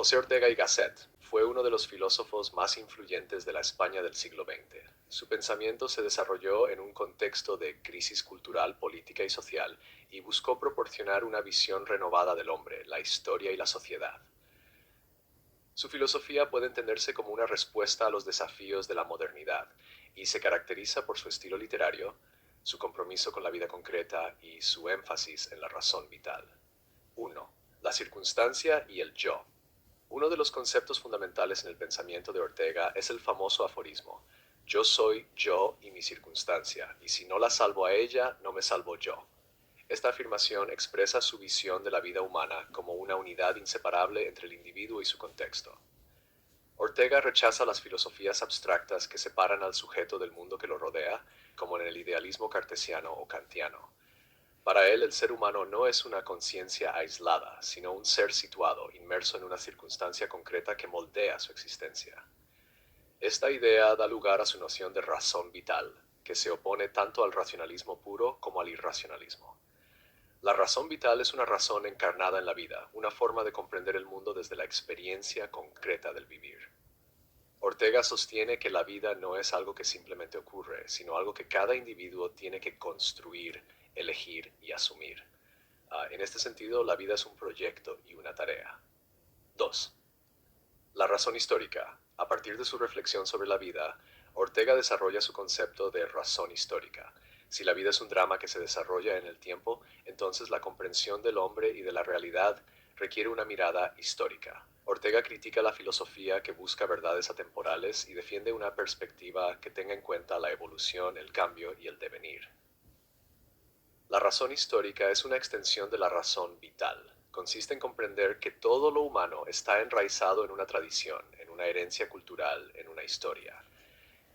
José Ortega y Gasset fue uno de los filósofos más influyentes de la España del siglo XX. Su pensamiento se desarrolló en un contexto de crisis cultural, política y social, y buscó proporcionar una visión renovada del hombre, la historia y la sociedad. Su filosofía puede entenderse como una respuesta a los desafíos de la modernidad, y se caracteriza por su estilo literario, su compromiso con la vida concreta y su énfasis en la razón vital. 1. La circunstancia y el yo. Uno de los conceptos fundamentales en el pensamiento de Ortega es el famoso aforismo: yo soy yo y mi circunstancia, y si no la salvo a ella, no me salvo yo. Esta afirmación expresa su visión de la vida humana como una unidad inseparable entre el individuo y su contexto. Ortega rechaza las filosofías abstractas que separan al sujeto del mundo que lo rodea, como en el idealismo cartesiano o kantiano. Para él, el ser humano no es una conciencia aislada, sino un ser situado, inmerso en una circunstancia concreta que moldea su existencia. Esta idea da lugar a su noción de razón vital, que se opone tanto al racionalismo puro como al irracionalismo. La razón vital es una razón encarnada en la vida, una forma de comprender el mundo desde la experiencia concreta del vivir. Ortega sostiene que la vida no es algo que simplemente ocurre, sino algo que cada individuo tiene que construir, elegir y asumir. En este sentido, la vida es un proyecto y una tarea. 2. La razón histórica. A partir de su reflexión sobre la vida, Ortega desarrolla su concepto de razón histórica. Si la vida es un drama que se desarrolla en el tiempo, entonces la comprensión del hombre y de la realidad requiere una mirada histórica. Ortega critica la filosofía que busca verdades atemporales y defiende una perspectiva que tenga en cuenta la evolución, el cambio y el devenir. La razón histórica es una extensión de la razón vital. Consiste en comprender que todo lo humano está enraizado en una tradición, en una herencia cultural, en una historia.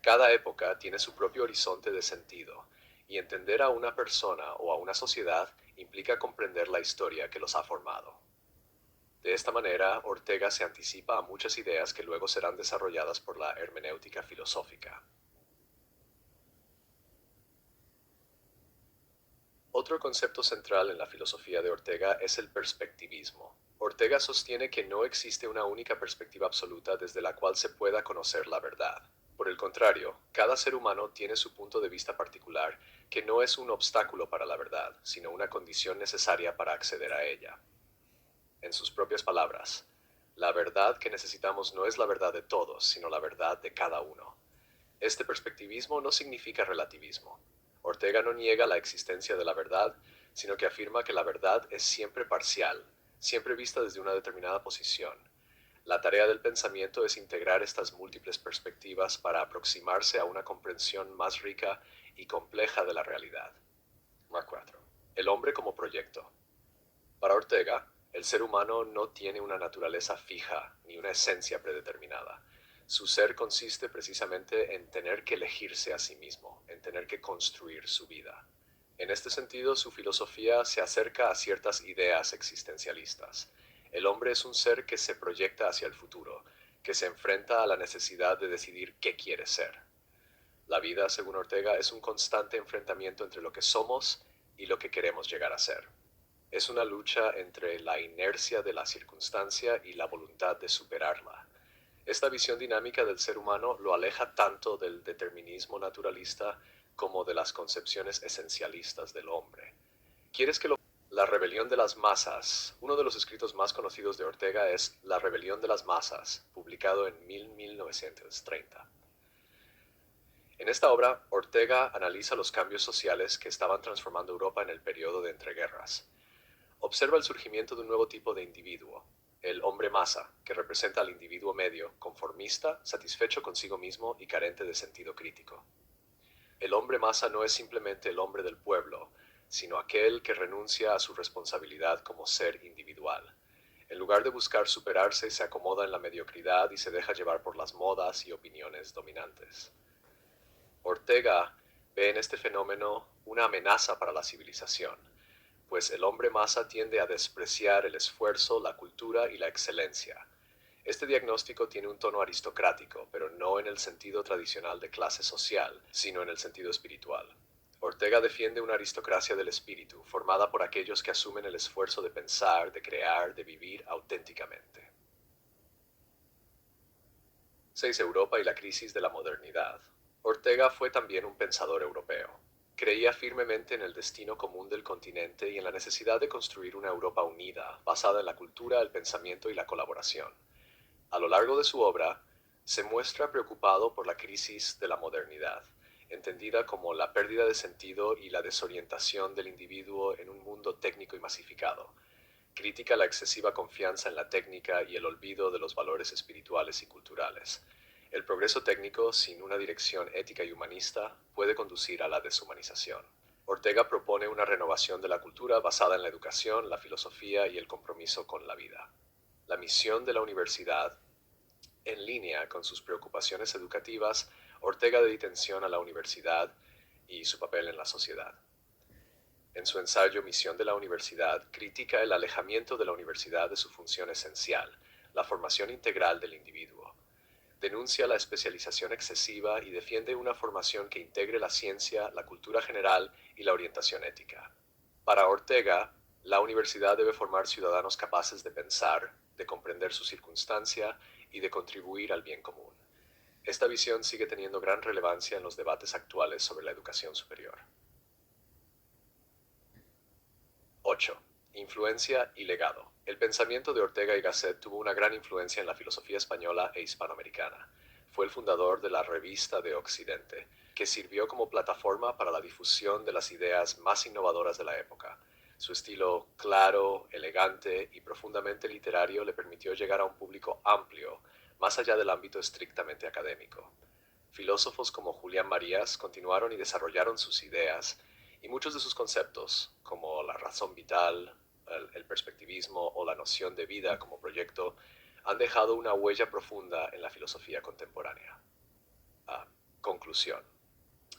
Cada época tiene su propio horizonte de sentido, y entender a una persona o a una sociedad implica comprender la historia que los ha formado. De esta manera, Ortega se anticipa a muchas ideas que luego serán desarrolladas por la hermenéutica filosófica. Otro concepto central en la filosofía de Ortega es el perspectivismo. Ortega sostiene que no existe una única perspectiva absoluta desde la cual se pueda conocer la verdad. Por el contrario, cada ser humano tiene su punto de vista particular, que no es un obstáculo para la verdad, sino una condición necesaria para acceder a ella. En sus propias palabras, la verdad que necesitamos no es la verdad de todos, sino la verdad de cada uno. Este perspectivismo no significa relativismo. Ortega no niega la existencia de la verdad, sino que afirma que la verdad es siempre parcial, siempre vista desde una determinada posición. La tarea del pensamiento es integrar estas múltiples perspectivas para aproximarse a una comprensión más rica y compleja de la realidad. 4. El hombre como proyecto. Para Ortega, el ser humano no tiene una naturaleza fija ni una esencia predeterminada. Su ser consiste precisamente en tener que elegirse a sí mismo, en tener que construir su vida. En este sentido, su filosofía se acerca a ciertas ideas existencialistas. El hombre es un ser que se proyecta hacia el futuro, que se enfrenta a la necesidad de decidir qué quiere ser. La vida, según Ortega, es un constante enfrentamiento entre lo que somos y lo que queremos llegar a ser. Es una lucha entre la inercia de la circunstancia y la voluntad de superarla. Esta visión dinámica del ser humano lo aleja tanto del determinismo naturalista como de las concepciones esencialistas del hombre. ¿Quieres que lo... La rebelión de las masas. Uno de los escritos más conocidos de Ortega es La rebelión de las masas, publicado en 1930. En esta obra, Ortega analiza los cambios sociales que estaban transformando Europa en el periodo de entreguerras. Observa el surgimiento de un nuevo tipo de individuo, el hombre masa, que representa al individuo medio, conformista, satisfecho consigo mismo y carente de sentido crítico. El hombre masa no es simplemente el hombre del pueblo, sino aquel que renuncia a su responsabilidad como ser individual. En lugar de buscar superarse, se acomoda en la mediocridad y se deja llevar por las modas y opiniones dominantes. Ortega ve en este fenómeno una amenaza para la civilización, pues el hombre masa tiende a despreciar el esfuerzo, la cultura y la excelencia. Este diagnóstico tiene un tono aristocrático, pero no en el sentido tradicional de clase social, sino en el sentido espiritual. Ortega defiende una aristocracia del espíritu, formada por aquellos que asumen el esfuerzo de pensar, de crear, de vivir auténticamente. 6. Europa y la crisis de la modernidad. Ortega fue también un pensador europeo. Creía firmemente en el destino común del continente y en la necesidad de construir una Europa unida, basada en la cultura, el pensamiento y la colaboración. A lo largo de su obra, se muestra preocupado por la crisis de la modernidad, entendida como la pérdida de sentido y la desorientación del individuo en un mundo técnico y masificado. Critica la excesiva confianza en la técnica y el olvido de los valores espirituales y culturales. El progreso técnico, sin una dirección ética y humanista, puede conducir a la deshumanización. Ortega propone una renovación de la cultura basada en la educación, la filosofía y el compromiso con la vida. La misión de la universidad, en línea con sus preocupaciones educativas, Ortega dedica atención a la universidad y su papel en la sociedad. En su ensayo Misión de la Universidad, critica el alejamiento de la universidad de su función esencial, la formación integral del individuo. Denuncia la especialización excesiva y defiende una formación que integre la ciencia, la cultura general y la orientación ética. Para Ortega, la universidad debe formar ciudadanos capaces de pensar, de comprender su circunstancia y de contribuir al bien común. Esta visión sigue teniendo gran relevancia en los debates actuales sobre la educación superior. 8. Influencia y legado. El pensamiento de Ortega y Gasset tuvo una gran influencia en la filosofía española e hispanoamericana. Fue el fundador de la Revista de Occidente, que sirvió como plataforma para la difusión de las ideas más innovadoras de la época. Su estilo claro, elegante y profundamente literario le permitió llegar a un público amplio, más allá del ámbito estrictamente académico. Filósofos como Julián Marías continuaron y desarrollaron sus ideas, y muchos de sus conceptos, como la razón vital, el perspectivismo o la noción de vida como proyecto, han dejado una huella profunda en la filosofía contemporánea. Ah, Conclusión.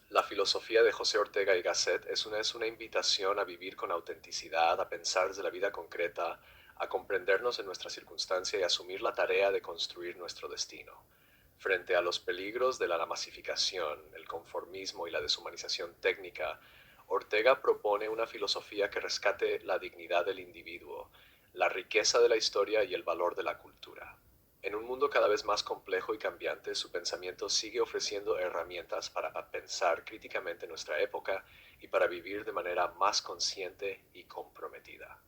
La filosofía de José Ortega y Gasset es una invitación a vivir con autenticidad, a pensar desde la vida concreta, a comprendernos en nuestra circunstancia y a asumir la tarea de construir nuestro destino. Frente a los peligros de la masificación, el conformismo y la deshumanización técnica, Ortega propone una filosofía que rescate la dignidad del individuo, la riqueza de la historia y el valor de la cultura. En un mundo cada vez más complejo y cambiante, su pensamiento sigue ofreciendo herramientas para pensar críticamente nuestra época y para vivir de manera más consciente y comprometida.